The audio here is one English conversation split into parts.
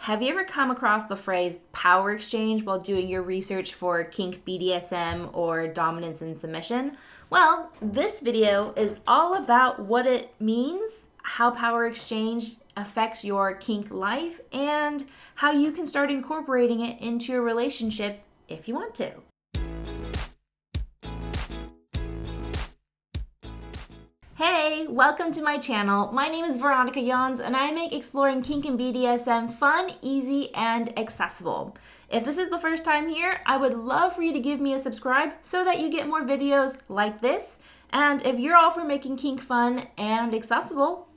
Have you ever come across the phrase power exchange while doing your research for kink BDSM or dominance and submission? Well, this video is all about what it means, how power exchange affects your kink life, and how you can start incorporating it into your relationship if you want to. Hey, welcome to my channel. My name is Veronica Yanhs, and I make exploring kink and BDSM fun, easy, and accessible. If this is the first time here, I would love for you to give me a subscribe so that you get more videos like this. And if you're all for making kink fun and accessible,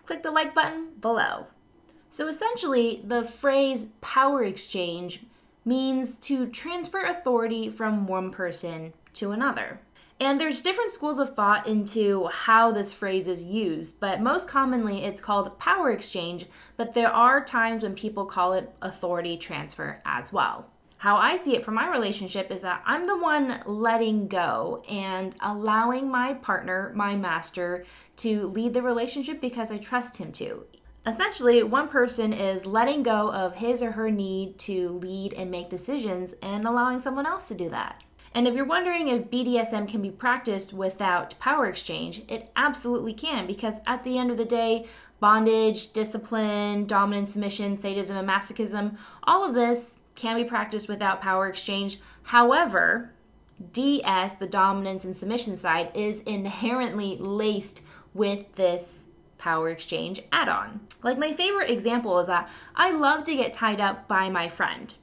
click the like button below. So essentially, the phrase power exchange means to transfer authority from one person to another. And there's different schools of thought into how this phrase is used, but most commonly it's called power exchange, but there are times when people call it authority transfer as well. How I see it from my relationship is that I'm the one letting go and allowing my partner, my master, to lead the relationship because I trust him to. Essentially, one person is letting go of his or her need to lead and make decisions and allowing someone else to do that. And if you're wondering if BDSM can be practiced without power exchange, it absolutely can, because at the end of the day, bondage, discipline, dominance, submission, sadism, and masochism, all of this can be practiced without power exchange. However, DS, the dominance and submission side, is inherently laced with this power exchange add-on. Like my favorite example is that I love to get tied up by my friend.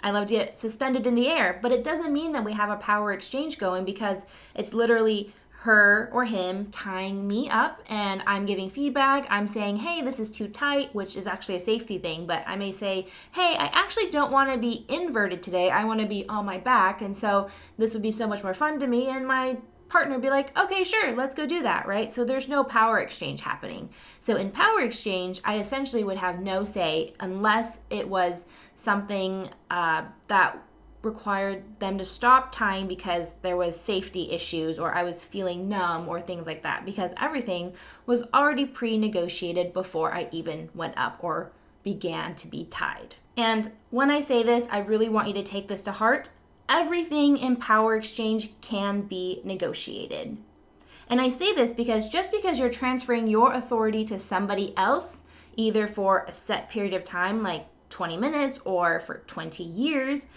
I love to get suspended in the air, but it doesn't mean that we have a power exchange going because it's literally her or him tying me up and I'm giving feedback. I'm saying, hey, this is too tight, which is actually a safety thing, but I may say, hey, I actually don't want to be inverted today. I want to be on my back, and so this would be so much more fun to me, and my partner would be like, okay, sure, let's go do that, right? So there's no power exchange happening. So in power exchange, I essentially would have no say unless it was something that required them to stop tying because there was safety issues or I was feeling numb or things like that, because everything was already pre-negotiated before I even went up or began to be tied. And when I say this, I really want you to take this to heart. Everything in power exchange can be negotiated. And I say this because just because you're transferring your authority to somebody else, either for a set period of time, like 20 minutes or for 20 years,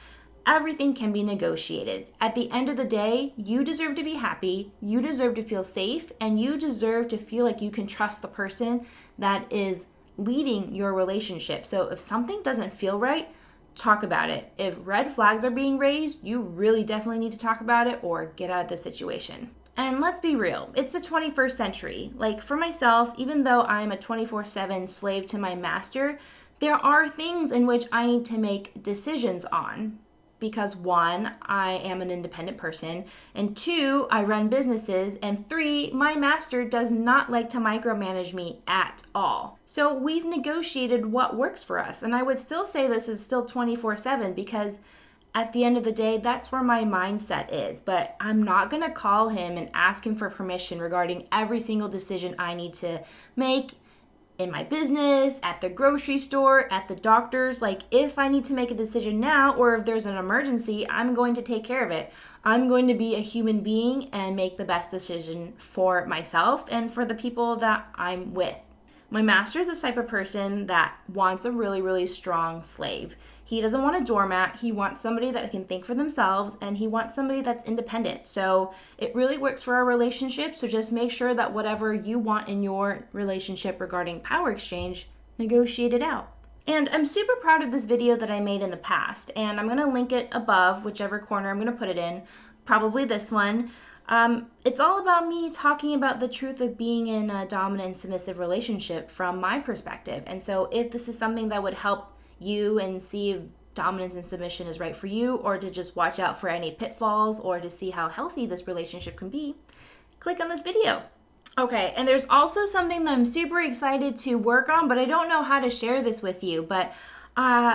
everything can be negotiated. At the end of the day, you deserve to be happy, you deserve to feel safe, and you deserve to feel like you can trust the person that is leading your relationship. So if something doesn't feel right, talk about it. If red flags are being raised, you really definitely need to talk about it or get out of the situation. And let's be real, it's the 21st century. Like for myself, even though I'm a 24/7 slave to my master, there are things in which I need to make decisions on. Because one, I am an independent person, and two, I run businesses, and three, my master does not like to micromanage me at all. So we've negotiated what works for us, and I would still say this is still 24/7 because at the end of the day, that's where my mindset is. But I'm not gonna call him and ask him for permission regarding every single decision I need to make in my business, at the grocery store, at the doctor's. Like if I need to make a decision now or if there's an emergency, I'm going to take care of it. I'm going to be a human being and make the best decision for myself and for the people that I'm with. My master is the type of person that wants a really, really strong slave. He doesn't want a doormat. He wants somebody that can think for themselves, and he wants somebody that's independent. So it really works for our relationship. So just make sure that whatever you want in your relationship regarding power exchange, negotiate it out. And I'm super proud of this video that I made in the past, and I'm going to link it above, whichever corner I'm going to put it in, probably this one. It's all about me talking about the truth of being in a dominant and submissive relationship from my perspective. And so if this is something that would help you and see if dominance and submission is right for you, or to just watch out for any pitfalls, or to see how healthy this relationship can be, click on this video. Okay, and there's also something that I'm super excited to work on, but I don't know how to share this with you. But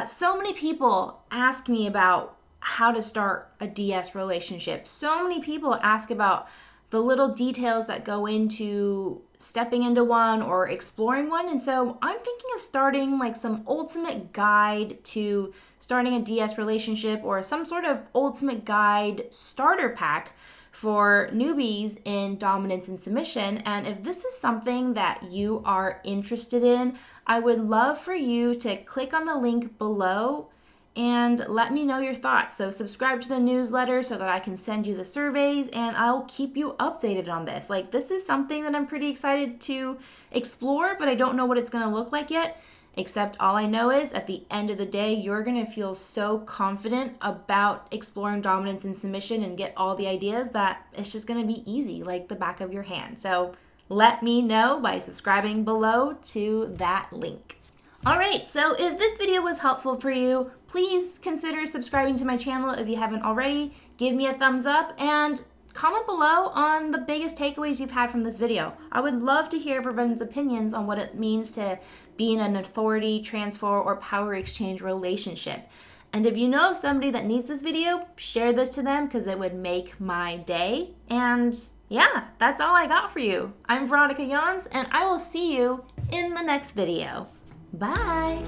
so many people ask me about how to start a DS relationship. So many people ask about the little details that go into stepping into one or exploring one. And so I'm thinking of starting like some ultimate guide to starting a DS relationship, or some sort of ultimate guide starter pack for newbies in dominance and submission. And if this is something that you are interested in, I would love for you to click on the link below and let me know your thoughts. So subscribe to the newsletter so that I can send you the surveys, and I'll keep you updated on this. Like, this is something that I'm pretty excited to explore, but I don't know what it's going to look like yet. Except all I know is at the end of the day, you're going to feel so confident about exploring dominance and submission and get all the ideas that it's just going to be easy, like the back of your hand. So let me know by subscribing below to that link. All right, so if this video was helpful for you, please consider subscribing to my channel if you haven't already. Give me a thumbs up and comment below on the biggest takeaways you've had from this video. I would love to hear everyone's opinions on what it means to be in an authority, transfer, or power exchange relationship. And if you know of somebody that needs this video, share this to them because it would make my day. And yeah, that's all I got for you. I'm Veronica Yanhs, and I will see you in the next video. Bye.